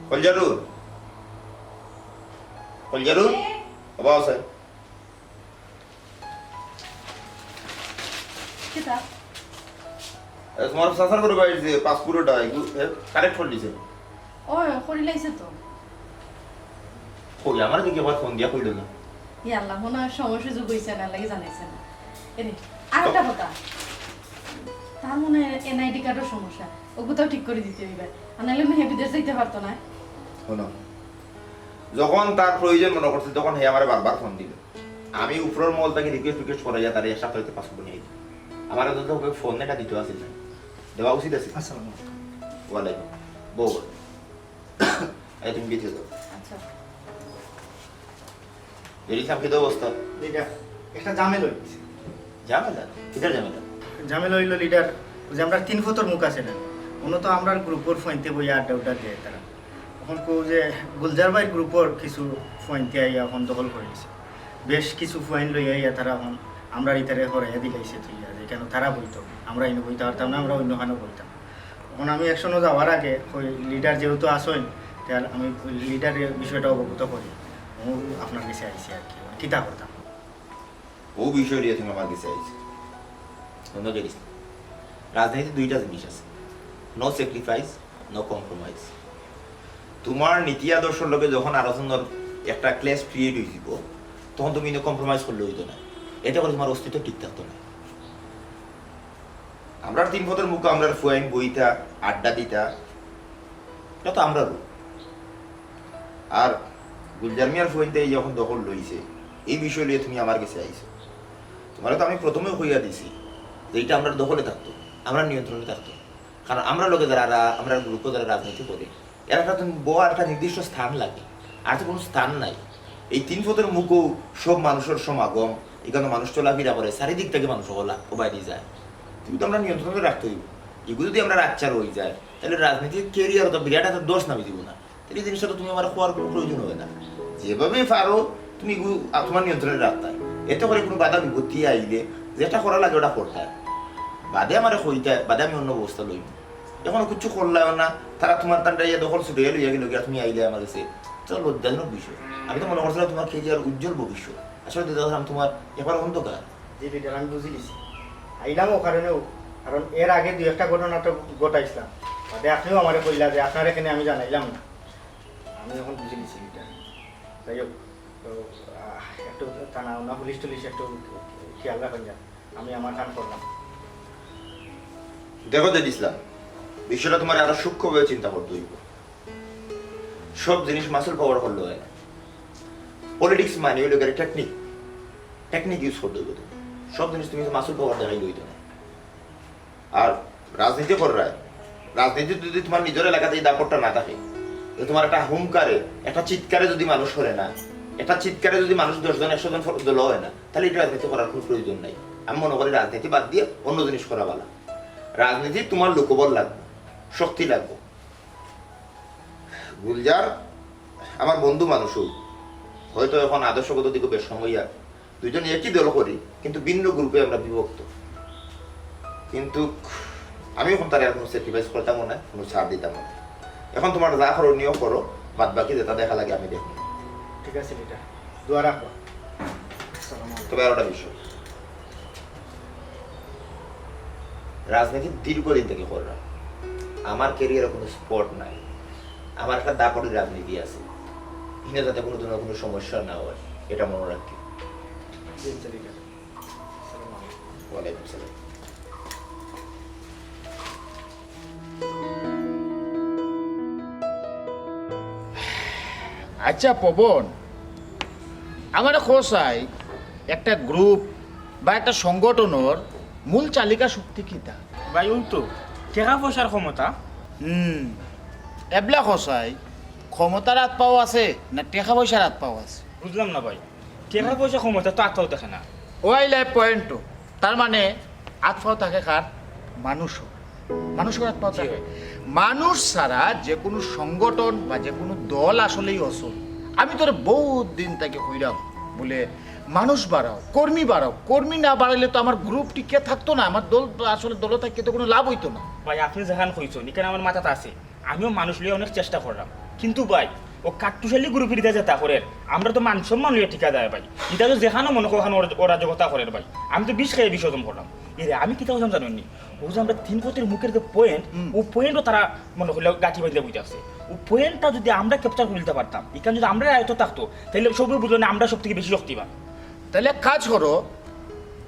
কলজারু কলজারু বাবা আছে কিতা তোমার সাসার করে বাইরে যে পাসপোর্টটা কারেক্ট করে দিছে ওই করি লাইছে তো কই আমার দিকে আবার ফোন দিয়া কইল না ইয়াল্লা মনে হয় সময় সুযোগ হয়েছে না লাগে জানাইছে না এনে আরেকটা কথা তার মনে হয় এনআইডি কার্ডের সমস্যা ওগুলোও ঠিক করে দিতে হইবে আর নাহলে মেয়ে বিদেশ যাইতে পারতো না শোনো যখন তার প্রয়োজন মনে করছে তখন হে আমার বারবার ফোন দিল আমি উপরের মহল থেকে রিকোয়েস্ট করে যা তার এক সপ্তাহ হইতে পাসপোর্ট নিয়ে দিই আমার তো ফোন এটা দিতে আসিল না দেওয়া উচিত আছে আসসালামু আলাইকুম। ওয়ালাইকুম বউ এই তুমি গেছো তো আচ্ছা বেরিয়েছিলাম খেতে অবস্থা লিডার একটা ঝামেলা হইছে। ঝামেলা কিটার ঝামেলা ঝামেলা হইল লিডার যে আমরা 3 ফতর মুখ আছে না উনি তো আমরা গ্রুপের ফোনতে বই আড্ডা উড্ডা দিয়ে তারা এখন কো যে গুলজার ভাই গ্রুপের কিছু ফোনতে আইয়া এখন দখল করে দিছে বেশ কিছু ফোন লই আইয়া তারা এখন আমরা ইতারে হরাইয়া দিলাইছে তুইয়া যে কেন তারা বইতো আমরা ইনো বইতে পারতাম না আমরা অন্য খানে বইতাম এখন আমি একশনও যাওয়ার আগে ওই লিডার যেহেতু আসেন তাহলে আমি লিডারের বিষয়টা অবগত করি ও আপনার কাছে আইসি আর কি কিতা করতাম ও বিষয় নিয়ে তুমি আমার কাছে আইছো অন্য জিনিস না। রাজনীতি দুইটা জিনিস আছে নো স্যাক্রিফাইস নো কম্প্রোমাইজ তোমার নীতি আদর্শের লগে যখন আলোচনার একটা ক্লেশ ক্রিয়েট হয়েছিল তখন তুমি কম্প্রোমাইজ করলে হইতো না এতে করে তোমার অস্তিত্ব ঠিক থাকতো না আমরা 3 ফতের মুখে আমরা ফুয়াইন বইতা আড্ডা দিতা এটা তো আমরা রূপ আর গুলজার মিয়ার ফুয়াইনতে যখন দখল লইছে এই বিষয় নিয়ে তুমি আমার কাছে আইছো তোমার তো আমি প্রথমেও কইয়া দিছি যে এটা আমরা দখলে থাকতো আমরা নিয়ন্ত্রণে থাকতো কারণ আমরা লোকে যারা আমরা গ্রুপে যারা রাজনীতি করে এর একটা বড় একটা নির্দিষ্ট স্থান লাগে আর তো কোনো স্থান নাই এই 3 ফতের মুখও সব মানুষের সমাগম এখানে মানুষ চলাফেরা করে চারিদিক থেকে মানুষ ওবাইদি যায় তুমি তো আমরা নিয়ন্ত্রণে রাখতে হইব এগুলো যদি আমরা রাচ্চার হয়ে যায় তাহলে রাজনীতির কেরিয়ার তো বিরাট একটা দোষ নামি দিব না তাহলে এই জিনিসটা তো তুমি আমার হওয়ার কোনো প্রয়োজন হবে না যেভাবে পারো তুমি তোমার নিয়ন্ত্রণে রাখতে এতে করে কোনো বাধা বিপত্তি আইলে যেটা করা লাগে ওটা করতে বাদে আমার হইতে বাদে আমি অন্য ব্যবস্থা লইব এখন কিছু করলাম না তারা তোমার তান্ডা ইয়ে দখল ছুটে লইয়া গেল তুমি আইলে আমার কাছে তো লজ্জাজনক বিষয় আমি তো মনে করছিলাম তোমার কেরিয়ার উজ্জ্বল ভবিষ্যৎ আসলে দেখলাম তোমার এবার অন্ধকার যে লিডার আমি বুঝি লিছি আইলাম ও কারণেও কারণ এর আগে দুই একটা ঘটনা তো ঘটাইছিলাম বাদে আপনিও আমার কইলা যে আপনার এখানে আমি জানাইলাম না আমি এখন বুঝি লিছি লিডার যাই হোক তো একটু থানা না পুলিশ টুলিশ একটু খেয়াল রাখেন যান আমি আমার কাম করলাম দেখো যে ইসলাম বিষয়টা তোমার আরো সূক্ষ্মভাবে চিন্তা করতে হইব সব জিনিস মাসুল পাওয়ার করলে হয় না পলিটিক্স মানে হইল টেকনিক ইউজ করতে হইব সব জিনিস তুমি মাসুল পাওয়ার দেখাই হইতো না আর রাজনীতি কররায় রাজনীতি যদি তোমার নিজের এলাকাতে এই দাপটটা না থাকে তোমার একটা হুমকারে একটা চিৎকারে যদি মানুষ করে না একটা চিৎকারে যদি মানুষ 10 জন 100 জন দল হয় না তাহলে এটা রাজনীতি করার কোনো প্রয়োজন নাই আমি মনে করি রাজনীতি বাদ দিয়ে অন্য জিনিস করা ভালো রাজনীতি তোমার লোকবল লাগবে শক্তি লাগবে গুলজার আমার বন্ধু মানুষও হয়তো এখন আদর্শগত দিকে বেশ সময় দুইজন একই দল করি কিন্তু ভিন্ন গ্রুপে আমরা বিভক্ত কিন্তু আমি এখন তার কোনো স্যাক্রিফাইস করতাম না কোনো ছাড় দিতাম না এখন তোমার যা করণীয় করো বাদ বাকি যেটা দেখা লাগে আমি দেখব ঠিক আছে লিডার দোয়া রাখবো আসসালামু আলাইকুম। তবে আর একটা বিষয় রাজনীতি দীর্ঘদিন থেকে করলাম আমার ক্যারিয়ারে কোনো স্পট নাই আমার একটা দাপটের রাজনীতি আছে এখানে যাতে কোনো ধরনের কোনো সমস্যা না হয় এটা মনে রাখি জি আচ্ছা লিডার আসসালামু আলাইকুম। ওয়ালাইকুম সালাম আচ্ছা পবন আমার খোঁচাই একটা গ্রুপ বা একটা সংগঠনের মূল চালিকা শক্তি কিতা ভাই উল্টো টাকা পয়সার ক্ষমতা এবলা খোঁচাই ক্ষমতার হাত পাও আছে না টেকা পয়সার হাত পাও আছে বুঝলাম না ভাই টাকা পয়সা ক্ষমতা তো আত্মাও দেখে না ওই লাই পয়েন্ট তার মানে হাত পাও থাকে কার মানুষও মানুষের হাত পাও থাকে মানুষ ছাড়া যে কোনো সংগঠন বা যে কোনো দল আসলেই অসল আমি তোর বহুত দিন থেকে কইরাম বলে মানুষ বাড়াও কর্মী না বাড়াইলে তো আমার গ্রুপ টিকে থাকতো না আমার দল তো আসলে দল থাকতে তো কোনো লাভ হইতো না ভাই আপনি যেখান কইছেন এখানে আমার মাথাতে আছে আমিও মানুষ লিয়ে অনেক চেষ্টা করলাম কিন্তু ভাই ও কাট্টুশালি গ্রুপের দিতে যেতা করে আমরা তো মান সম্মান লইয়া ঠিকা যায় ভাই এটা তো যেখানে মনে কখন অরাজকতা করে ভাই আমি তো বিষ খেয়ে বিসর্জন করলাম এরে আমি কি তাও জানি ও যে আমরা 3 পথের মুখের যে পয়েন্ট ও পয়েন্টও তারা মনে করলে গাঁঠি বাঁধলে বুঝে আসছে ও পয়েন্টটা যদি আমরা ক্যাপচার করে দিতে পারতাম এখানে যদি আমরা আয়ত্ত থাকতো তাহলে সবই বুঝলো না আমরা সব থেকে বেশি শক্তিবান। তাহলে কাজ করো,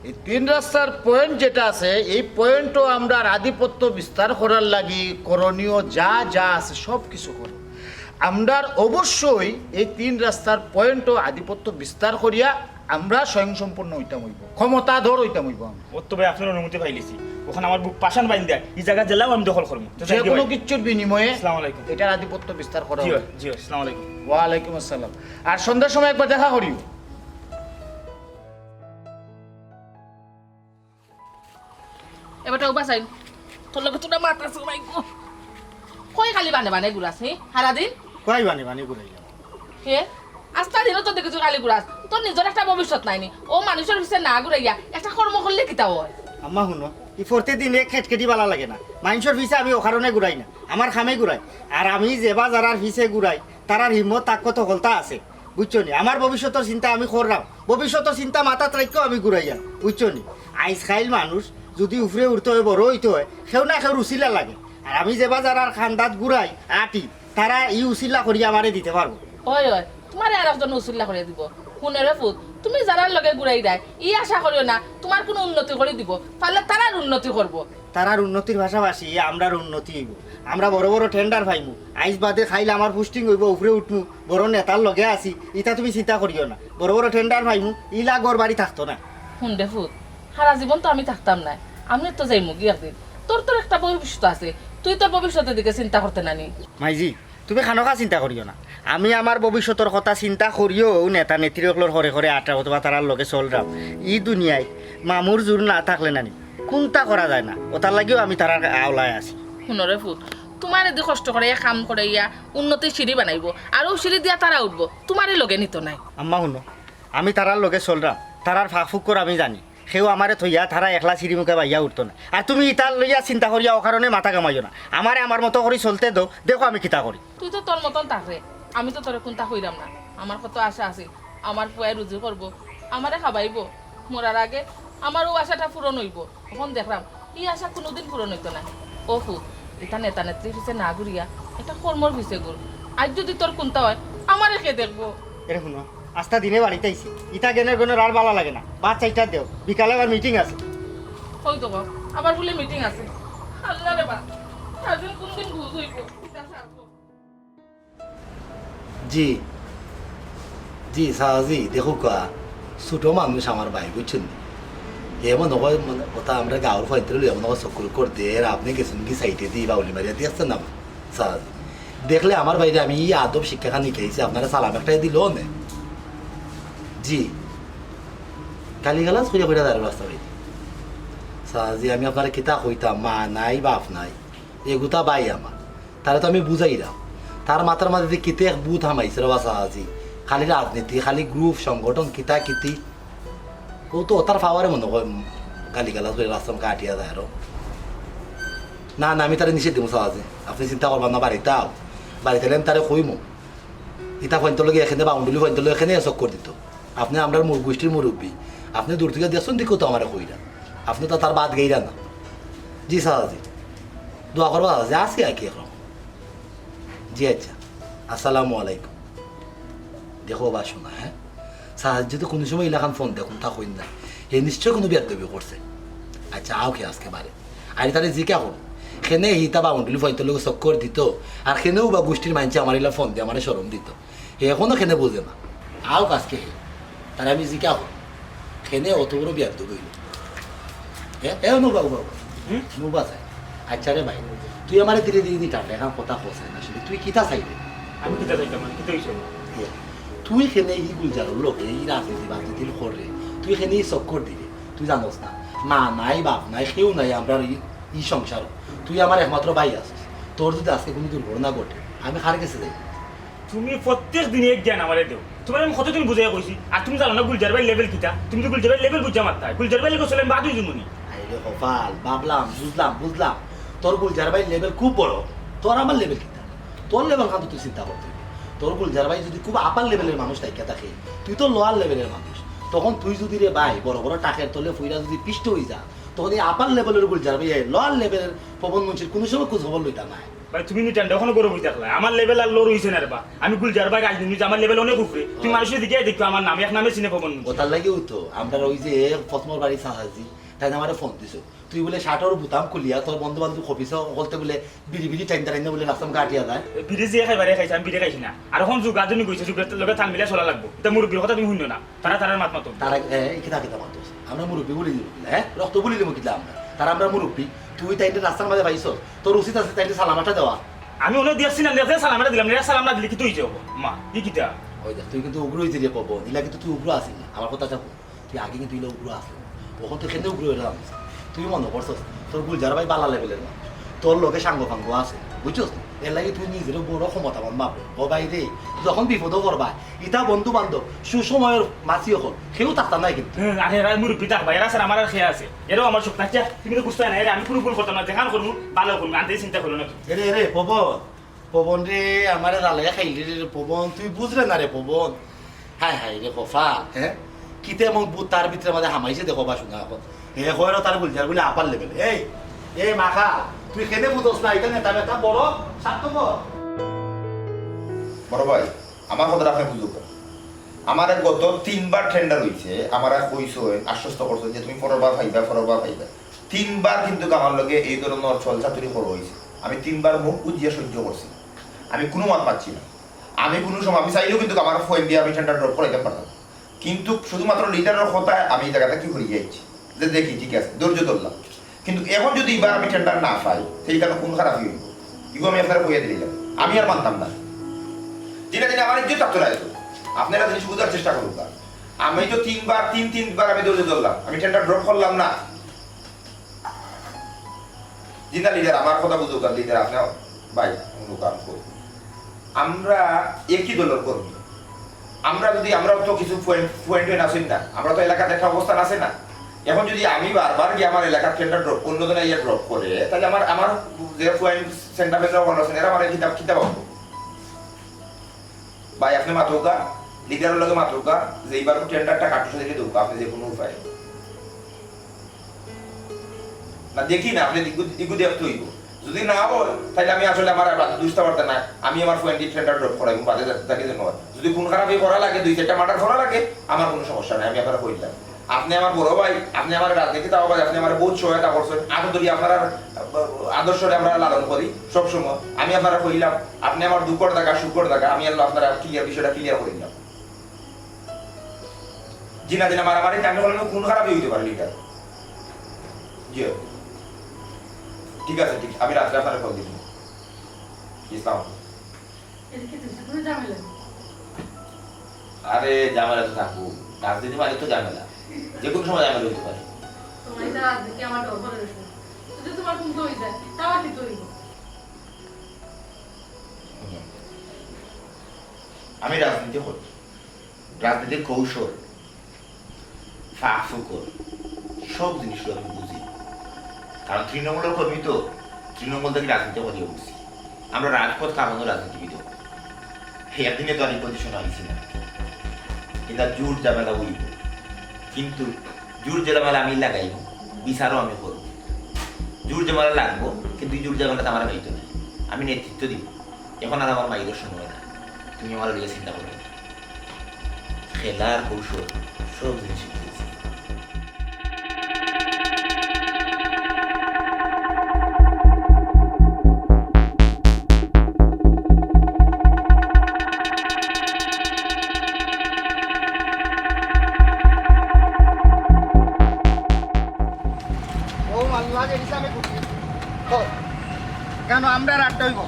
এই 3 রাস্তার পয়েন্ট যেটা আছে এই পয়েন্টও আমরা আধিপত্য বিস্তার করার লাগি করণীয় যা যা আছে সব কিছু করো। আমরা অবশ্যই এই 3 রাস্তার পয়েন্টও আধিপত্য বিস্তার করিয়া আমরা স্বয়ংসম্পূর্ণ হইতাম হইব, ক্ষমতাধর হইতাম হইব। ওর তো ভাই আপনার অনুমতি পাইলিছি ওখানে আমার বুক পাশান বাইন দেয় এই জায়গা জেলাও আমি দখল করবো। যে কোনো কিছুর বিনিময়ে আসসালামু আলাইকুম। এটার আধিপত্য বিস্তার করা জি হবে। জি আসসালামু আলাইকুম। ওয়ালাইকুম আসসালাম। আর সন্ধ্যার সময় একবার দেখা করিও। এবারটা উপাসাইন তোর লগে তোরা মাথা সবাই কই খালি বানে ঘুরাস হে সারাদিন কয় বানি বানি ঘুরাই যাও হে আস্তা দিনও তো দেখেছো খালি ঘুরাস তোর নিজের একটা ভবিষ্যৎ নাইনি ও মানুষের পিছিয়ে না ঘুরাইয়া একটা কর্ম করলে কিতা হয়। আম্মা শুনো ই প্রতিদিন এক খেটকেটি বালা লাগে না মানুষের পিছে আমি ওখানে ঘুরাই না আমার খামে ঘুরাই আর আমি যেবা যারার পিছে ঘুরাই তারার হিম্মত তাক কত হলতা আছে বুঝছো নি আমার ভবিষ্যতের চিন্তা আমি করলাম ভবিষ্যতের চিন্তা মাথাত রাখিও আমি ঘুরাই যান বুঝছো নি আইস খাইল মানুষ যদি উফরে উঠতে হয় বড় হইতে হয় সেও না সেও উচিলা লাগে আর আমি যেবা যারার খান্দাত ঘুরাই আটি তারা ই উচিলা করিয়া আমারে দিতে পারবো। ওই ওই তোমার আর একজন উসুল্লা করে দিব শুনে ফুট তুমি যারার লগে ঘুরাই দেয় ই আশা করিও না তোমার কোনো উন্নতি করে দিব তাহলে তারার উন্নতি করবো। তারার উন্নতির পাশাপাশি আমরার উন্নতি হইব আমরা বড় বড় টেন্ডার পাইমু আইস বাদে খাইলে আমার পুষ্টিং হইব উপরে উঠমু বড় নেতার লগে আছি ইটা তুমি চিন্তা করিও না বড় বড় টেন্ডার পাইমু ইলা গড় বাড়ি থাকতো না। শুনবে ফুট সারা জীবন তো আমি থাকতাম না আমি তো যাইমু কি একদিন তোর একটা ভবিষ্যৎ আছে তুই তোর ভবিষ্যতের দিকে চিন্তা করতে নানি। মাইজি তুমি খানকা চিন্তা করিও না আমি আমার ভবিষ্যতের কথা চিন্তা করিও নেতা নেত্রীসকলের ঘরে ঘরে আটা অথবা তারার লগে চলরাম ই দুনিয়ায় মামুর জোর না থাকলে নানি কোনটা করা যায় না ওটার লাগিও আমি তারার আওলায় আছি। শুনরে ফুট তোমার এদি কষ্ট করে কাম করে ইয়া উন্নতির সিঁড়ি বানাইব আর ও সিঁড়ি দিয়া তারা উঠবো তোমারই লগে নিত নাই। আম্মা শুনো আমি তারার লগে চলরাম তারার ফাঁক ফুক করে আমি জানি সেও আমারে থইয়া তারা একলা চিড়ি মুখে বাইয়া উঠতো না আর তুমি ইটার লইয়া চিন্তা করিয়া ও কারণে মাথা কামাইও না আমারে আমার মতো করে চলতে দো দেখো আমি কিতা করি। তুই তো তোর মতন থাকরে আমি তো তোর কোনটা হইলাম না আমার কত আশা আছে আমার পুয়ায় রুজু করবো আমারে খাবাইব মরার আগে আমার ও আশাটা পূরণ হইব তখন দেখলাম এই আশা কোনোদিন পূরণ হইতো না। ও ফুট এটা নেতা নেত্রীর পিছিয়ে না ঘুরিয়া এটা কর্মর পিছিয়ে ঘুর আজ যদি তোর কোনটা হয় আমারে কে দেখবো। এরে শুনো আস্তা দিনে বাড়িতে আইছি ইটা গেনের গনের আর ভালো লাগে না বাদ চাইটা দেও বিকালে আবার মিটিং আছে। ওই তো বাবা, আবার বলে মিটিং আছে আল্লাহ রে বা আজকে কোন দিন ঘুষ হইব জি জি সাহাজি দেখো কা ছোট মানুষ আমার ভাই বুঝছেন এমন হয় ওটা আমরা গাঁর ফাইতে এমন চকুর করতে আর আপনি গেছেন কি সাইডে দিয়ে বাউলি মারিয়া দিয়ে আসছেন না সাহাজি দেখলে আমার বাইরে আমি আদব শিক্ষাখান শিখাইছি আপনারা সালাম একটাই দিল না জি কালি গালাজ করে করে দাঁড়ার রাস্তা বাইরে সাহাজি আমি আপনার কিতা কইতাম মা নাই বাপ নাই এগুতা বাই আমার তারা তো আমি বুঝাইলাম তার মাথার মাঝে কিতে বুথ হামাইছে রবা সাহাজি খালি রাজনীতি খালি গ্রুপ সংগঠন কিতা কিতি ও তো তার ফাওয়ারে মনে হয় গালি গালাজ করে রাস্তা কাটিয়া যায় আরো না না আমি তারা নিষেধ দিব সাহাজি আপনি চিন্তা করবেন না বাড়িতে আও বাড়িতে এলেন তারে কইমো ইটা ফয়ন্তলগে এখানে বাউন্ডুলি ফয়ন্তল এখানে এসব করে দিত আপনি আমরা গোষ্ঠীর মুরব্বী আপনি দূর থেকে দেখছেন দিকেও তো আমার কইরা আপনি তো তার বাদ গেইরা না জি সাহাজি দোয়া করবো সাহাজি আসি আর কি এখন জি আচ্ছা আসসালামু আলাইকুম দেখো বা শোনা হ্যাঁ সাহায্য তো কোনো সময় এলাকান ফোন দেখুন তা হইন না এ নিশ্চয় কোনো বিয়াদবি করছে আচ্ছা আও খে আজকে বারে আর তাহলে জিকা হল সেনে হিতা বাউন্ডুলি ফোনটোর লোক চক্কর দিত আর সেনেও বা গোষ্ঠীর মানছে আমার এলা ফোন দিয়ে আমার সরম দিত হে এখনো সেনে বোঝে না আও আজকে হে তার আমি জিকা হল সেনে অত বড় বিয়াদবি হইল এ নুবা উবা নুবা চাই আচ্ছা রে ভাই তুই আমার ধীরে ধীরে দিটা এখন কথা পৌঁছায় না আসলে তুই কিতা চাইবে আমি কিতা যাইতাম মানে কিতা হইছে তুই খেনে ই গুলজারর লোক এই রাজনীতি বাজনীতির করে তুই খেনে ই চক্কর দিবি তুই জানোস না মা নাই বাপ নাই কেউ নাই আমরা ই সংসার তুই আমার একমাত্র ভাই আছিস তোর যদি আজকে কোনো দুর্ঘটনা ঘটে আমি হার গেছে যাই তুমি প্রত্যেক দিনে এক জ্ঞান আমারে দেও তোমার আমি কতদিন বুঝাই কইছি আর তুমি জানো না গুলজার ভাই লেভেল কিটা তুমি তো গুলজার ভাই লেভেল বুঝা মারতা গুলজার ভাই লেগে চলে বাদুই জুমুনি আইলে কপাল ভাবলাম বুঝলাম তোর গুলজার ভাই লেভেল খুব বড় তোর আমার লেভেল কিটা তোর লেভেল খান তুই চিন্তা করতে হইব। তোর গুলজার ভাই যদি খুব আপার লেভেলের মানুষ তাইকা থাকে, তুই তো লোয়ার লেভেলের মানুষ, তখন তুই যদি রে ভাই বড় বড় টাকের তলে ফুইরা যদি পিষ্ট হয়ে যা, তখন এই আপার লেভেলের গুলজার ভাই লোয়ার লেভেলের পবন মুন্সির কোনো সময় খোঁজ খবর লইতা নাই। ভাই তুমি নিটান ওখানে গরম হইতে থাকলে আমার লেভেল আর লোর হইছে না রে বা আমি গুলজার ভাই রাজনীতি আমার লেভেল অনেক উপরে তুমি মানুষের দিকে দেখো আমার নাম এক নামে চিনে পাবন ওটার লাগেও তো আমরা ওই যে ফসমর বাড়ি সাহায্যি তাই আমার ফোন দিছো, তুই বলে শার্টের বুতাম খুলিয়া তোর বন্ধু বান্ধব খপিস বলতে বলে বিড়ি বিড়ি টাইম টাইম বলে রাস্তাম কাটিয়া যায়। বিড়ি যে খাইবারে খাইছে আমি বিড়ি খাইছি না আর এখন যুগাজনী কইছে যুগের লগে থাল মিলা চলা লাগবো এটা মুরব্বীর কথা তুমি শুনো না তারা মাত মাতো তারা কিতা কিতা মাতোস আমরা মুরব্বী বলি দিব হ্যাঁ রক্ত বলি দিব কিলা আমরা তারা আমরা মুরব্বী, তুই তাইতে রাস্তার মাঝে পাইছ, তোর উচিত আছে তাইতে সালামাটা দেওয়া। আমি অনেক দিয়েছি না দেখে সালামটা দিলাম না সালাম না দিলে কি তুই যাবো মা কি কিতা ওই দেখ তুই কিন্তু উগ্র হইতে দিয়ে পাবো দিলা কিন্তু তুই উগ্র আসিস না, আমার কথা যাবো তুই আগে কিন্তু ইলে উগ্র আসিস তখন তুই খেতে উগ্র হয়ে যাবি, তুই মনে করছস তোর গুলজার ভাই বালা লেভেলের মানুষ, তোর লোকে সাঙ্গ ফাঙ্গ আছে বুঝছস, এর লাগে তুই নিজের বড় ক্ষমতাবান ভাববে ও ভাই রে যখন বিপদও করবা ইটা বন্ধু বান্ধব সুসময়ের মাছিও হল কেউ তাকতা নাই কিন্তু। আরে এরা মুরব্বী তাক ভাই এরা স্যার আমার আর খেয়ে আছে এরাও আমার চোখ থাকছে তুমি তো বুঝতে না এরা আমি পুরো ভুল করতাম না দেখান করবো ভালো করবো আনতে চিন্তা করলো না রে রে পবন পবন রে আমার রালে খাইলি রে পবন তুই বুঝলে না রে পবন, হাই হাই রে কফা হ্যাঁ কিতে এবং বুত তার ভিতরে মাঝে হামাইছে দেখো বা শুনে এখন হে হয় তার গুলজার বলে আপার লেভেল এই মাখা তুই খেতে বুঝোস না এটা নেতা বেতা বড় স্বার্থপর। বড় ভাই আমার কথা আপনি বুঝুক, আমার গত 3বার টেন্ডার হয়েছে, আমার কইছো আশ্বস্ত করছো যে তুমি ফরবার ভাইবা 3বার কিন্তু আমার লগে এই ধরনের চলচাতুরি করা হয়েছে, আমি 3বার মুখ উজিয়ে সহ্য করছি, আমি কোনো মাত পাচ্ছি না, আমি কোনো সময় আমি চাইলেও কিন্তু আমার ফোন দিয়ে আমি টেন্ডার ড্রপ করাইতে পারতাম, কিন্তু শুধুমাত্র লিডারের কথায় আমি এই জায়গাটা কি করে যাচ্ছি যে দেখি ঠিক আছে ধৈর্য ধরলাম, কিন্তু এখন যদি এবার আমি টেন্ডার না পাই সেই কারণে কোন খারাপই হইব এগুলো আমি আপনারা কইয়া দিলাম, আমি আর মানতাম না, যেটা যেটা আমার ইজ্জত থাকতো না এত, আপনারা জিনিস বোঝার চেষ্টা করুন, আমি তো তিনবার আমি ধৈর্য ধরলাম, আমি টেন্ডার ড্রপ করলাম না, জিনা লিডার আমার কথা বুঝুক লিডার আপনার ভাই কাম করুন, আমরা একই দলের কর্মী, আমরাও তো কিছু পয়েন্ট আছেন না, আমরা তো এলাকাতে একটা অবস্থান আছে না, এখন যদি আমি বারবার গিয়ে আমার এলাকার টেন্ডার ড্রপ অন্যজনে ইয়ে ড্রপ করে তাহলে আমার যে পয়েন্ট সেন্টার আছেন এরা আমার কিতাব পাবো ভাই, আপনি মাত্রকা লিডারের লগে মাত্রকা যে এইবার টেন্ডারটা কাটুসে দেখে দেবো আপনি যে কোনো উপায় না দেখি না আপনি দিগু দেখতে হইব, যদি না হয় তাহলে আমি আসলে আমার বুঝতে পারতেন না, আমি আমার ফোয়েন্টি টেন্ডার ড্রপ করাই বাদে তাকে যেন যদি খুন খারাপই করা লাগে 2-4টা মার্ডার করা লাগে আমার কোনো সমস্যা নেই, আমি আপনারা কইলাম, আপনি আমার বড় ভাই, আপনি আমার রাজনীতি তাও আপনি আমার বহুত সহায়তা করছেন, আরো যদি আপনার আদর্শটা আমরা লালন করি সবসময়, আমি আপনারা কইলাম আপনি আমার দুঃখর দেখা সুখর দেখা আমি আল্লাহ আপনারা বিষয়টা ক্লিয়ার করে দিলাম, জিনা জিনা মারামারি আমি বললাম খুন খারাপই হইতে পারে লিডার, জি ঠিক আছে ঠিক, আমি রাত্রে আপনারা কল দিলাম, ইসলাম আরে ঝামেলা তো থাকবো, রাজনীতি মানে তো ঝামেলা, যে কোনো সময় ঝামেলা হইতে পারে, আমি রাজনীতি করি, রাজনীতির কৌশল ফাঁকফুকর সব জিনিসগুলো আমি বুঝি, কারণ তৃণমূলের কর্মী তো তৃণমূল থেকে রাজনীতি করিয়ে উঠছি, আমরা রাজপথ কামানো রাজনীতিবিদ, একদিনে তো আমি পজিশন আইছি না, এটা জোর ঝামেলা হইব, কিন্তু জোর ঝামেলা আমি লাগাইব বিচারও আমি করব, জোর ঝামেলা লাগবো কিন্তু জোর ঝামেলাতে আমার মাইতো না, আমি নেতৃত্ব দিব, এখন আর আমার মাইরের সময় না, তুমি আমার লিয়ে চিন্তা করবে, খেলার কৌশল সব জিনিস শিখেছি। কেন আমরা আড্ডা হইব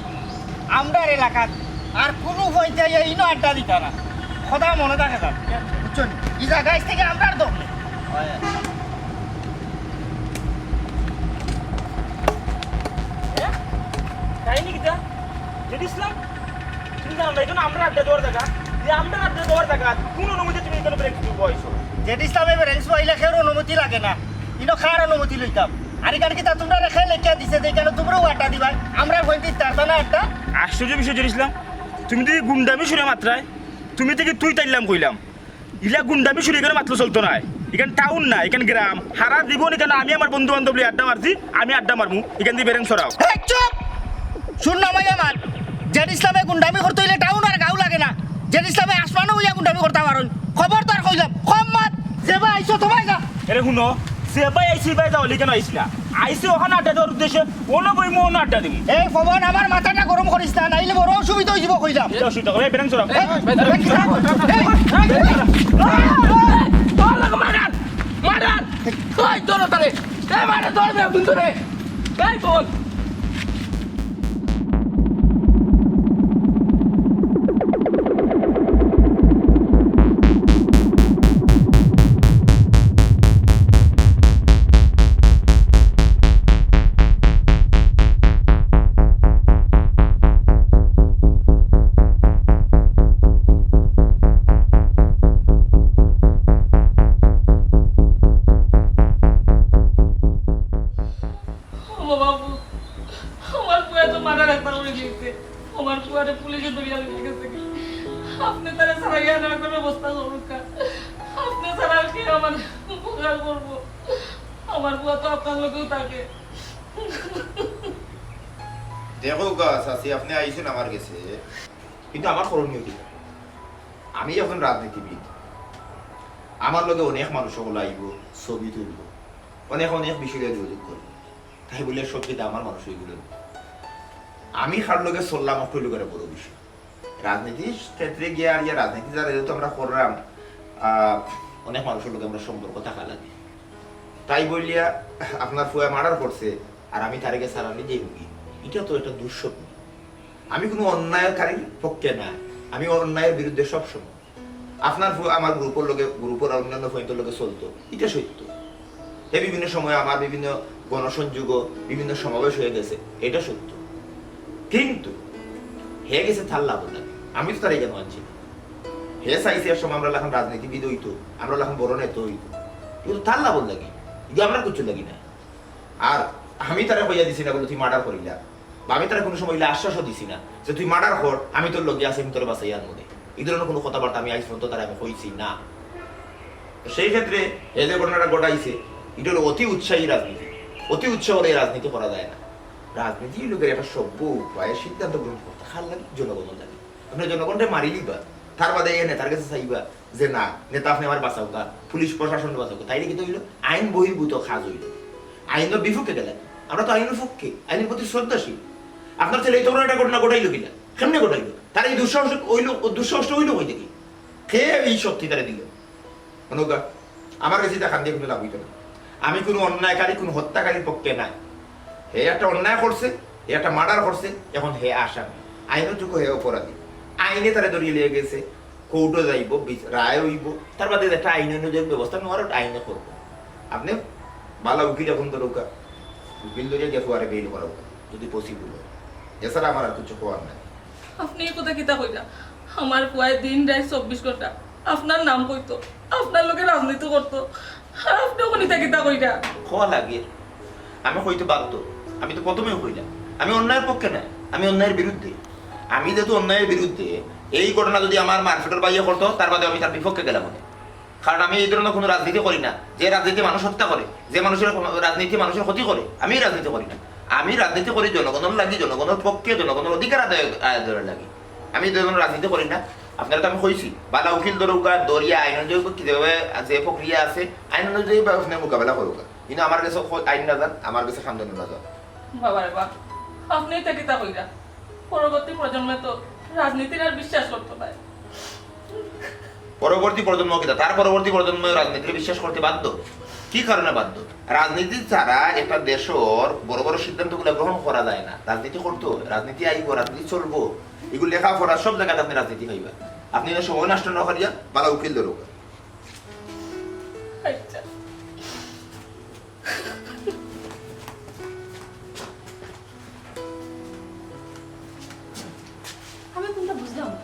আমরা এলাকাত আর কোনো হইতে ইনো আড্ডা দিতা না, সদা মনে থাকে তার বুঝছেন এই জায়গায় থেকে আমরা আর দখলে তাই নাকি তা যদি ইসলাম তুমি জানো না এই জন্য আমরা আড্ডা দেওয়ার জায়গা যে আমরা আড্ডা দেওয়ার জায়গা কোন অনুমতি তুমি এখানে ব্রেক বয়স যেটা ইসলামে রেঞ্জ পাইলে খের অনুমতি লাগে না, ইনো খার অনুমতি লইতাম, আর এখানে কি তা তোমরা রেখে লেখা দিছে যে কেন তোমরাও আড্ডা দিবাই আমরা হইতে তারতা না আড্ডা আশ্চর্য বিষয় জিনিসলাম তুমি তো গুন্ডামি শুনে মাত্রায় তুমি থেকে তুই তাইলাম কইলাম ইলা গুন্ডামি শুনে এখানে মাত্র চলতো না এখানে টাউন না এখানে গ্রাম হারা জীবন এখানে আমি আমার বন্ধু বান্ধব আড্ডা মারছি আমি আড্ডা মারমু এখান দিয়ে বেরেন সরাও এই চুপ শুন না ভাই আমার জেড ইসলামে গুন্ডামি করতে হইলে টাউন আর গাঁও লাগে না জেড ইসলামে আসমানও হইয়া গুন্ডামি করতে পারুন খবরদার কইলাম কম মাত যেবা আইছো তোমায় যা এরে শুনো সে ভাই আইসি ভাই যাওয়ালি কেন আইসি না আইসি ওখানে আড্ডা দেওয়ার উদ্দেশ্যে অন্য বই মো অন্য আড্ডা দিবি এই পবন আমার মাথাটা গরম করিস না নাইলে বড় অসুবিধা হইব কইলাম অসুবিধা করে বেরেন সরাও ও বাবু আমার পুয়া তো মারা রাখতে করে দিয়েছে আমার পুয়ারে পুলিশে ধরিয়া নিয়ে গেছে আপনি তারা সারাইয়া না করে অবস্থা করুকা আপনি ছাড়া আর কি আমার উপকার করবো আমার পুয়া তো আপনার লোকেও থাকে দেখো গা চাচি আপনি আইছেন আমার কাছে কিন্তু আমার করণীয় কি আমি এখন রাজনীতিবিদ আমার লগে অনেক মানুষ হলো আইব ছবি তুলব অনেক অনেক বিষয়ে যোগাযোগ করবো তাই বলে সত্যি আমার মানুষ এগুলো আমি কার লগে চললাম একটু লোকের বড় বিষয় রাজনীতির ক্ষেত্রে গিয়ে আর ইয়া রাজনীতি যারা যেহেতু আমরা করলাম অনেক মানুষের লোক আমরা সম্পর্ক থাকা লাগে তাই বলিয়া আপনার ফুয়া মার্ডার করছে আর আমি তার আগে সারানি যে রুগী এটা তো একটা দুঃস্বপ্ন আমি কোনো অন্যায়কারীর পক্ষে না আমি অন্যায়ের বিরুদ্ধে সবসময় আপনার আমার গ্রুপের লোকে গ্রুপের অন্যান্য ফোনের লোকে চলতো এটা সত্য এই বিভিন্ন সময় আমার বিভিন্ন গণসংযোগ বিভিন্ন সমাবেশ হয়ে গেছে এটা সত্য কিন্তু হে গেছে থাল লাভ না আমি তো তার এই কেন আনছি হে চাইছে এর সময় আমরা এখন রাজনীতিবিদ হইতো আমরা এখন বড় নেতা হইতো কিন্তু তার লাভ লাগি কিন্তু আমরা কিছু লাগি না আর আমি তারা হইয়া দিছি না বলে তুই মার্ডার করিলা বা আমি তারা কোনো সময় আশ্বাসও দিছি না যে তুই মার্ডার কর আমি তোর লগে আছি আমি তোর বাসাই আনবো এই ধরনের কোনো কথাবার্তা আমি আজ পর্যন্ত তারা আমি হইছি না সেই ক্ষেত্রে এই যে ঘটনাটা ঘটাইছে এটা হলো অতি উৎসাহী রাজনীতি অতি উৎসাহ এই রাজনীতি করা যায় না রাজনীতি লোকের একটা সভ্য উপায়ে সিদ্ধান্ত গ্রহণ করতে খাল লাগে জনগণ লাগে আপনি জনগণটা মারিলি বা তার বাদে এ নেতার কাছে চাইবা যে না নেতা আপনি আমার বাঁচাও কা পুলিশ প্রশাসন বাঁচাও তাই কি হইলো আইন বহির্ভূত কাজ হইল আইনের বিপক্ষে গেলেন আমরা তো আইনের পক্ষে আইনের প্রতি শ্রদ্ধাশীল আপনার ছেলে এই ধরনের একটা ঘটনা ঘটাইলো কিনা কেমনে ঘটাইলো তার এই দুঃসাহস হইলো দুঃসাহসটা হইলো হই দেখি খেয়ে এই শক্তি তারা দিল অনুগা আমার কাছে দেখান দিয়ে কোনো লাভ হইতো না আমি কোনো অন্যায়কারী কোনো হত্যাকারীর পক্ষে নাই হে একটা অন্যায় করছে হে একটা মার্ডার করছে এখন হে আসামি আইনের যুগ হে অপরাধী আইনে তারা ধরিয়ে লিয়ে গেছে কোর্টও যাইব রায় হইব তার বাদে একটা আইন অনুযায়ী ব্যবস্থা নেওয়ার আইনে করবো আপনি ভালো উকিল এখন তো ঢোকা উকিল ধরিয়ে গেছো আরে বেইল করা যদি পসিবল হয় এছাড়া আমার আর কিছু হওয়ার নাই আপনি এই কথা কিতা কইলা আমার পুয়ায় দিন রাত 24 ঘন্টা আপনার নাম কইতো আপনার লোকে রাজনীতি করতো আর আপনি ওখানে কিতা কইরা হওয়া লাগে আমি হইতে বাধ্য আমি তো প্রথমেও কইলাম আমি অন্যায়ের পক্ষে নাই আমি অন্যায়ের বিরুদ্ধে আমি যেহেতু অন্যায়ের বিরুদ্ধে এই ঘটনা যদি আমার মারফেটের বাইয়ে করতো তার বাদে আমি তার বিপক্ষে গেলাম মনে কারণ আমি এই ধরনের কোনো রাজনীতি করি না যে রাজনীতি মানুষ হত্যা করে যে মানুষের রাজনীতি মানুষের ক্ষতি করে আমি রাজনীতি করি না আমি রাজনীতি করি জনগণের লাগি জনগণের পক্ষে জনগণের অধিকার আদায়ের লাগি আমি এই ধরনের রাজনীতি করি না আপনারা তো আমি কইছি বালা উকিল দরৌকা দরিয়া আইন অনুযায়ী কিভাবে যে প্রক্রিয়া আছে আইন অনুযায়ী ব্যবস্থা মোকাবেলা করুক কিন্তু আমার কাছে আইন না যান আমার কাছে খান্দন না যান বাবা রে বাবা আপনি এটা কিতা কইরা পরবর্তী প্রজন্মে তো রাজনীতির আর বিশ্বাস করতে পারে পরবর্তী প্রজন্ম কিনা তার পরবর্তী প্রজন্ম রাজনীতিকে বিশ্বাস করতে বাধ্য কি কারণে বাধ্য রাজনীতি ছাড়া একটা দেশের বড় বড় সিদ্ধান্তগুলো গ্রহণ করা যায় না রাজনীতি করতো রাজনীতি আইব রাজনীতি চলবো এগুলো লেখাপড়া সব জায়গাতে আপনি রাজনীতি খাইবা আপনি সময় নষ্ট না করিয়া বালা উকিল ধরুক আচ্ছা আমি কোনটা বুঝলাম না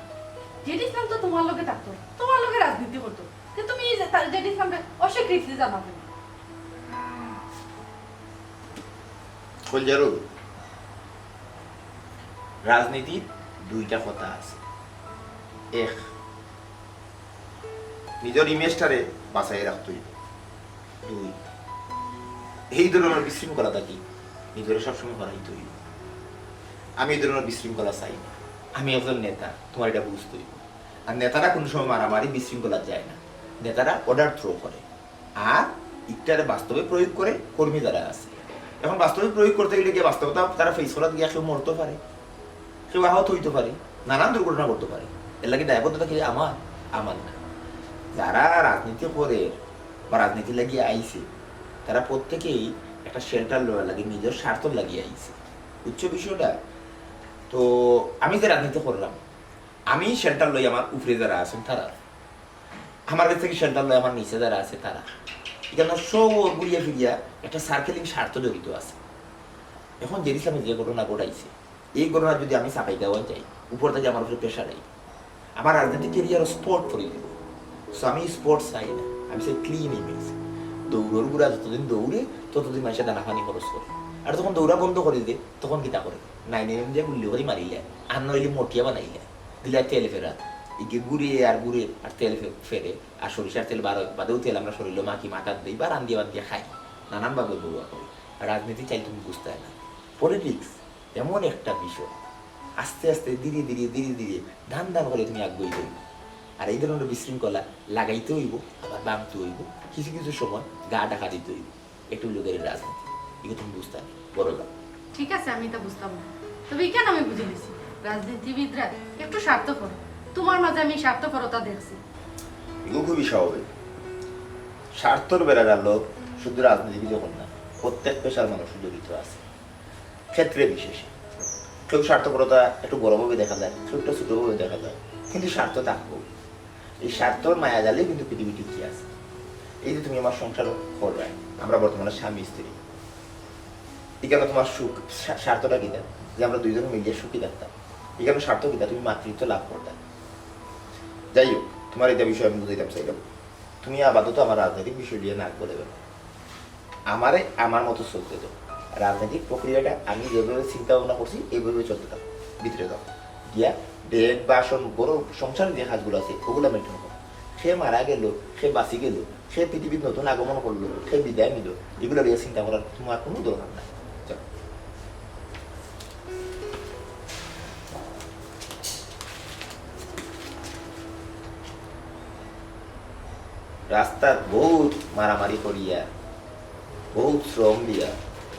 জেড ইসলাম তো তোমার লোকে থাকতো তোমার লোকে রাজনীতি করতো কিন্তু তুমি জেড ইসলামকে অস্বীকৃতি জানাবে রাজনীতি দুইটা কথা আছে। এক, নিজের ইমেজটারে বাঁচাই রাখতে হইব। দুই, এই ধরনের বিশৃঙ্খলাটা কি নিজের সবসময় হরাইতে হইব। আমি এই ধরনের বিশৃঙ্খলা চাই না। আমি একজন নেতা, তোমার এটা বুঝতে হইব। আর নেতারা কোনো সময় মারামারি বিশৃঙ্খলা যায় না। নেতারা অর্ডার থ্রো করে আর ইটারে বাস্তবে প্রয়োগ করে কর্মী যারা আছে। এখন বাস্তবে প্রয়োগ করতে গেলে গিয়ে বাস্তবতা তারা ফেস করাতে গিয়ে কেউ মরতে পারে, কেউ আহত হইতে পারে, নানান দুর্ঘটনা করতে পারে। এর লাগে দায়বদ্ধতা কি আমার না। যারা রাজনীতি করে বা রাজনীতি লাগিয়ে আইছে তারা প্রত্যেকেই একটা শেল্টার লওয়া লাগে, নিজের স্বার্থ লাগিয়ে আইছে। উচ্চ বিষয়টা তো আমি যে রাজনীতি করলাম, আমি শেল্টার লই আমার উপরে যারা আছেন তারা, আমার কাছ থেকে শেল্টার লই আমার নিচে যারা আছে তারা। এখানে সব ঘুরিয়া ফিরিয়া একটা সার্কেলিং স্বার্থ জড়িত আছে। এখন যে ইসলামে যে ঘটনা ঘটাইছে, এই ঘটনা যদি আমি চাপাই দেওয়া যাই, উপর থেকে আমার উপরে প্রেশার আই, আমার রাজনৈতিক কেরিয়ার স্পোর্ট করে দেব। সো আমি স্পোর্টস চাই না, আমি চাই ক্লিন ইমেজ। দৌড়ের গুড়া যতদিন দৌড়ে ততদিন মানুষের দানাপানি খরচ করে। আর যখন দৌড়া বন্ধ করে দে তখন কিতা করে 9mm দিয়ে গুল্লি করে মারিলে আর নইলে মটিয়া বানাইলে দিলে তেল ফেরা একে ঘুরিয়ে আর ঘুরে আর তেল ফেরে আর সরিষার তেল বাদেও তেল আমরা শরীরে মাখি মাথার দিই বা রান্দিয়ে বান্দিয়ে খাই, নানানভাবে বড়ুয়া করি। আর রাজনীতি চাই তুমি বুঝতে হয় না। পলিটিক্স এমন একটা বিষয়, আস্তে আস্তে ধীরে ধীরে ধীরে ধীরে ধান ধান করে তুমি আগ্রহী হইব। আর এই ধরনের বিশৃঙ্খলা লাগাইতে হইব, আবার বাঁধতে হইব, কিছু কিছু সময় গা ঢাকা দিতে হইব। একটু লোকের রাজনীতি এগুলো তুমি বুঝতে হবে বড় লাভ। ঠিক আছে, আমি তা বুঝতাম না, তবে কেন আমি বুঝে নিছি রাজনীতিবিদরা একটু স্বার্থপর। তোমার মাঝে আমি স্বার্থপরতা দেখছি। এগুলো খুবই স্বাভাবিক। স্বার্থর বেড়ার লোক শুধু রাজনীতিবিদ যখন না, প্রত্যেক পেশার মানুষ জড়িত আছে ক্ষেত্রে বিশেষে। কেউ স্বার্থপরতা একটু বড়ভাবে দেখা যায়, কেউ একটু ছোটভাবে দেখা যায়, কিন্তু স্বার্থ থাকবো। এই স্বার্থর মায়া জালে কিন্তু পৃথিবী টিকে আছে। এই যে তুমি আমার সংসার করবে, আমরা বর্তমানে স্বামী স্ত্রী, এখানে তোমার সুখ স্বার্থটা কিনা যে আমরা দুইজন মিলিয়ে সুখী থাকতাম। এখানে স্বার্থ কিনা তুমি মাতৃত্ব লাভ করতাম। যাই হোক, তোমার এটা বিষয় আমি বুঝাইতাম চাইলাম। তুমি আপাতত আমার রাজনৈতিক বিষয় নিয়ে নাক বলে দেবে, আমারে আমার মতো চলতে দাও। রাজনৈতিক প্রক্রিয়াটা আমি যেভাবে চিন্তা ভাবনা করছি এইভাবে চলতে দাও, ভিতরে দাও গিয়া ডেট বাসন বড় সংসারের যে কাজগুলো আছে ওগুলো মেনটেন করো। সে মারা গেল, সে বাঁচি গেল, সে পৃথিবীর নতুন আগমন করলো, সে বিদায় নিল, এগুলো নিয়ে চিন্তা করার তোমার কোনো দরকার নাই। চলো। রাস্তার বহুত মারামারি করিয়া বহুত শ্রম দিয়া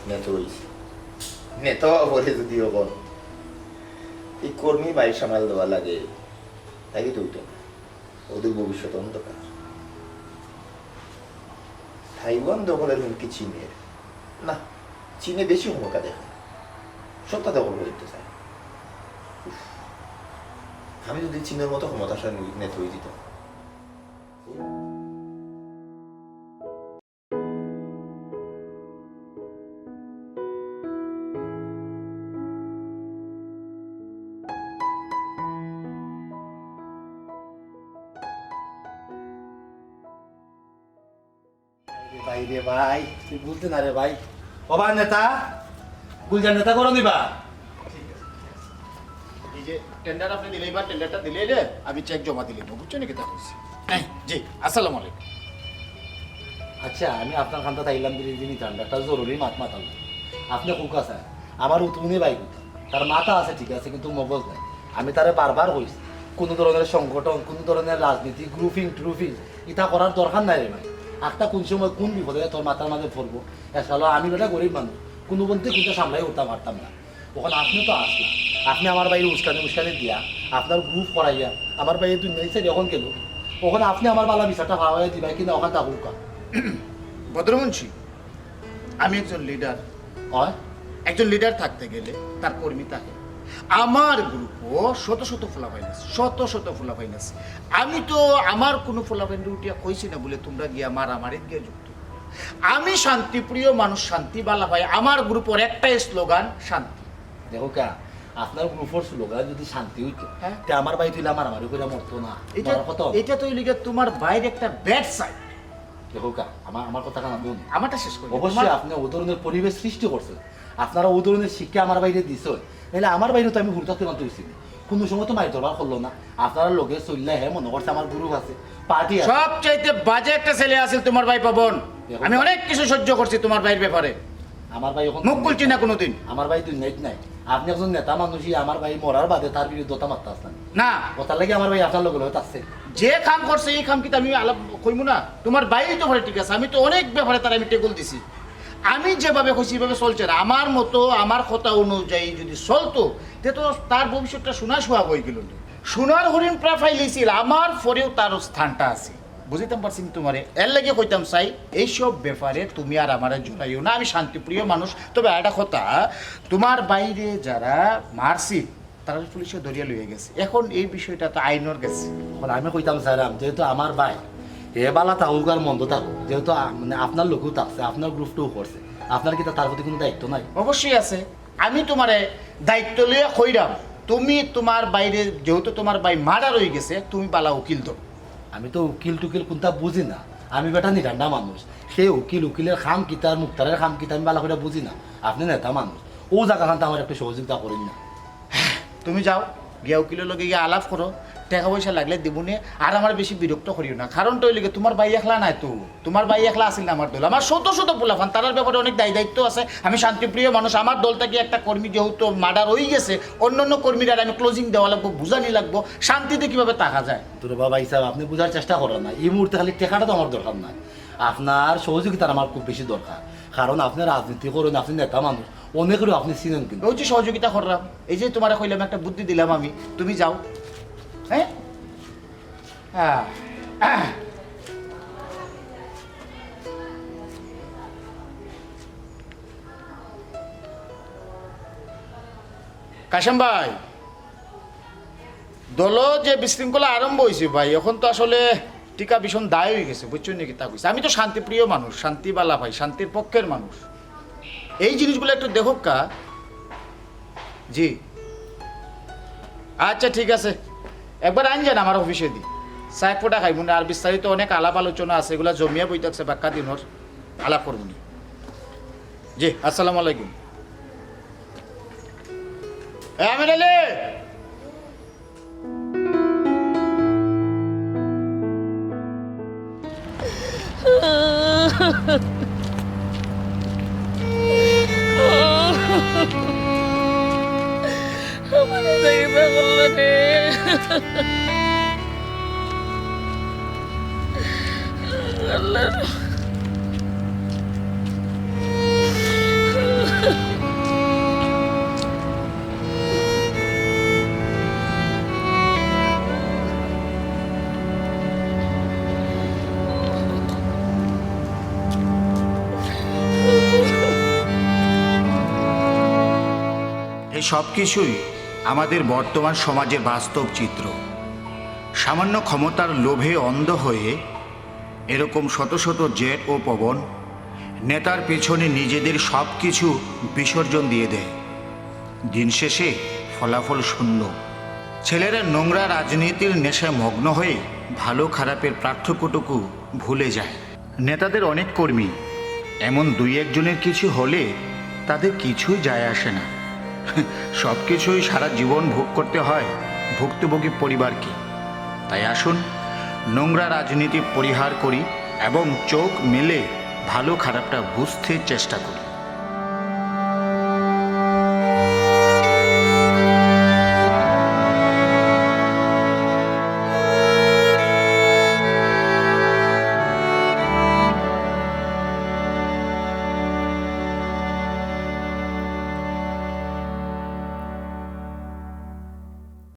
নেতা হয়েছি। নেতা বলে যদিও বল এই কর্মী বাড়ি সামাল দেওয়া লাগে, তাই তো ওদের ভবিষ্যৎ অন্ধকার। তাইওয়ান দখলের হুমকি চীনের না, চীনে বেশি ক্ষমতা দেখে, সত্তা দখল করতে চায়। আমি যদি চীনের মতো ক্ষমতাশালী নেতা হয়ে যেতাম। ভাই রে ভাই, তুই বুঝতে না রে ভাই। বাবা নেতা, গুলজার নেতা করো নিবা। এই যে টেন্ডার আপনি দিলেই বা টেন্ডারটা দিলেই রে আমি চেক জমা দিলে বুঝছো নাকি তা কইছি। জি, আসসালামু আলাইকুম। আচ্ছা, আমি আপনার খান্তা তাইলাম দিলি দিনই ঠান্ডাটা জরুরি মাত মাতাল। আপনি কুক আছে আমার উতুনি ভাই কুক, তার মাথা আছে ঠিক আছে, কিন্তু মগজ নাই। আমি তারে বারবার কইছি কোনো ধরনের সংগঠন, কোনো ধরনের রাজনীতি, গ্রুপিং ট্রুপিং এটা করার দরকার নাই রে ভাই। একটা কোন সময় কোন বিপদে তোর মাথার মাঝে পড়বো। এছাড়াও আমি বেটা গরিব মানুষ, কোনো বলতে কিন্তু সামলাই উঠতে পারতাম না। ওখানে আপনি তো আসলেন, আপনি আমার বাইরে উস্কানি দিয়া আপনার গ্রুপ করাইয়া আমার বাইরে দুই সাইড যখন গেল, ওখানে আপনি আমার বালা বিচারটা ভাবাই দিবাই কিনা ওখানে তা হুকা ভদ্রমঞ্চী, আমি একজন লিডার। হয় একজন লিডার থাকতে গেলে তার কর্মী থাকে। আমার গ্রুপও শত শত ফলাফাইন আছে, শত শত ফলাফাইন আছে। আমি তো আমার কোনো ফলাফাইন উঠিয়া কইছি না বলে তোমরা গিয়া মারামারি গিয়ে যুক্ত। আমি শান্তিপ্রিয় মানুষ, শান্তি বালা ভাই। আমার গ্রুপের একটাই স্লোগান শান্তি। দেখো কা, আপনার গ্রুপের স্লোগান যদি শান্তি হইতো, হ্যাঁ। তে আমার বাড়ি তুইলে আমার করে মরতো না। এটা মরার কথা এটা তো লিগে তোমার বাইরে একটা ব্যাড সাইড। দেখো কা, আমার কথা কানা বলুন। আমারটা শেষ করি। অবশ্যই আপনি ও ধরনের পরিবেশ সৃষ্টি করছেন, আপনারা ও ধরনের শিক্ষা আমার বাইরে দিছ, নাহলে আমার বাইরে তো আমি হুড়তাতে মানতে হয়েছি। কোনো সময় তো মারি ধরবার করলো না আপনারা লোকে চললে হে মনে করছে আমার গ্রুপ আছে পার্টি আছে সবচাইতে বাজে একটা ছেলে আছিল তোমার ভাই পাবন আমি অনেক কিছু সহ্য করছি তোমার ভাইয়ের ব্যাপারে আমার ভাই এখন মুখ খুলছি না কোনোদিন আমার ভাই দুনিয়াত নাই আপনি একজন নেতা মানুষই আমার ভাই মরার বাদে তার বিরুদ্ধে মারতে আসতেন না কথার লাগে আমার ভাই আপনার লোক আসছে যে কাম করছে এই কাম কিন্তু আমি আলাপ কইমু না তোমার বাইরে তো ঠিক আছে আমি তো অনেক ব্যাপারে তার আমি টেগুল দিছি আমি যেভাবে খুশি সেভাবে চলছে না আমার মতো আমার কথা অনুযায়ী যদি চলতো তে তো তার ভবিষ্যৎটা সোনা সোহাগ হয়ে গেল সোনার হরিণ প্রায় ফাইলেছিল আমার পরেও তার স্থানটা আছে বুঝিতাম পারছি তোমারে এর লাগে কইতাম চাই এইসব ব্যাপারে তুমি আর আমার জড়াইও না আমি শান্তিপ্রিয় মানুষ তবে একটা কথা তোমার বাইরে যারা মারছি তারা পুলিশে ধরিয়া লইয়া গেছে এখন এই বিষয়টা তো আইনের গেছে আমি কইতাম স্যারাম যেহেতু আমার ভাই এ বালা থাকুক আর মন্দ থাকুক যেহেতু মানে আপনার লোকও থাকছে আপনার গ্রুপটাও করছে আপনার কি তার প্রতি কোনো দায়িত্ব নাই অবশ্যই আছে আমি তোমারে দায়িত্ব লইয়া কইরাম তুমি তোমার বাইরে যেহেতু তোমার ভাই মারা রয়ে গেছে তুমি বালা উকিল তো আমি তো উকিল টুকিল কোনটা বুঝি না আমি বেটা নিরান্ডা মানুষ সেই উকিলের খাম কিতার মুক্তারের খাম কিতা আমি বালা করে বুঝি না আপনি নেতা মানুষ ও জায়গাখানটা আমার একটু সহযোগিতা করেন না তুমি যাও গিয়া উকিলের লগে গিয়ে আলাপ করো টাকা পয়সা লাগলে দেবুনে আর আমার বেশি বিরক্ত করিও না কারণটা হইলে তোমার ভাই একলা নাই তো তোমার ভাই একলা আসিল না আমার দল আমার শত শত পোলাফান তার ব্যাপারে অনেক দায়িত্ব আছে আমি শান্তিপ্রিয় মানুষ আমার দল থেকে একটা কর্মী যেহেতু মার্ডার হয়ে গেছে অন্যান্য কর্মীরা আমি ক্লোজিং দেওয়া লাগবো বুঝানি লাগবো শান্তিতে কিভাবে থাকা যায় তোর বাবা হিসাব আপনি বোঝার চেষ্টা করেন না এই মুহূর্তে খালি টাকাটা তো আমার দরকার নাই আপনার সহযোগিতার আমার খুব বেশি দরকার কারণ আপনি রাজনীতি করেন আপনি নেতা মানুষ অনেকেরও আপনি চিনেন কিন্তু ওই যে সহযোগিতা করলাম এই যে তোমার কইলাম একটা বুদ্ধি দিলাম আমি তুমি যাও হ্যাঁ কাশেম ভাই দল যে বিশৃঙ্খলা আরম্ভ হয়েছে ভাই এখন তো আসলে টিকা ভীষণ দায় হয়ে গেছে বুঝছো নাকি তা কইছে আমি তো শান্তিপ্রিয় মানুষ শান্তিবালা ভাই শান্তির পক্ষের মানুষ এই জিনিসগুলো একটু দেখো কা জি আচ্ছা ঠিক আছে একবার আইন যান আমার অফিসে দি চায় ফোটা খাইব না আর বিস্তারিত অনেক আলাপ আলোচনা আছে এগুলা জমিয়া বই থাকছে বাক্কা দিনের আলাপ করব নি জি আসসালামু আলাইকুম আমির আলী আমার দেখবে বললো রে আল্লাহ এই সব কিছুই আমাদের বর্তমান সমাজের বাস্তব চিত্র সামান্য ক্ষমতার লোভে অন্ধ হয়ে এরকম শত শত জেট ও পবন নেতার পেছনে নিজেদের সব কিছু বিসর্জন দিয়ে দেয় দিন শেষে ফলাফল শূন্য ছেলেরা নোংরা রাজনীতির নেশায় মগ্ন হয়ে ভালো খারাপের পার্থক্যটুকু ভুলে যায় নেতাদের অনেক কর্মী এমন দুই একজনের কিছু হলে তাদের কিছুই যায় আসে না সব কিছুই সারা জীবন ভোগ করতে হয় ভুক্তভোগী পরিবারকে তাই আসুন নোংরা রাজনীতি পরিহার করি এবং চোখ মেলে ভালো খারাপটা বুঝতে চেষ্টা করি।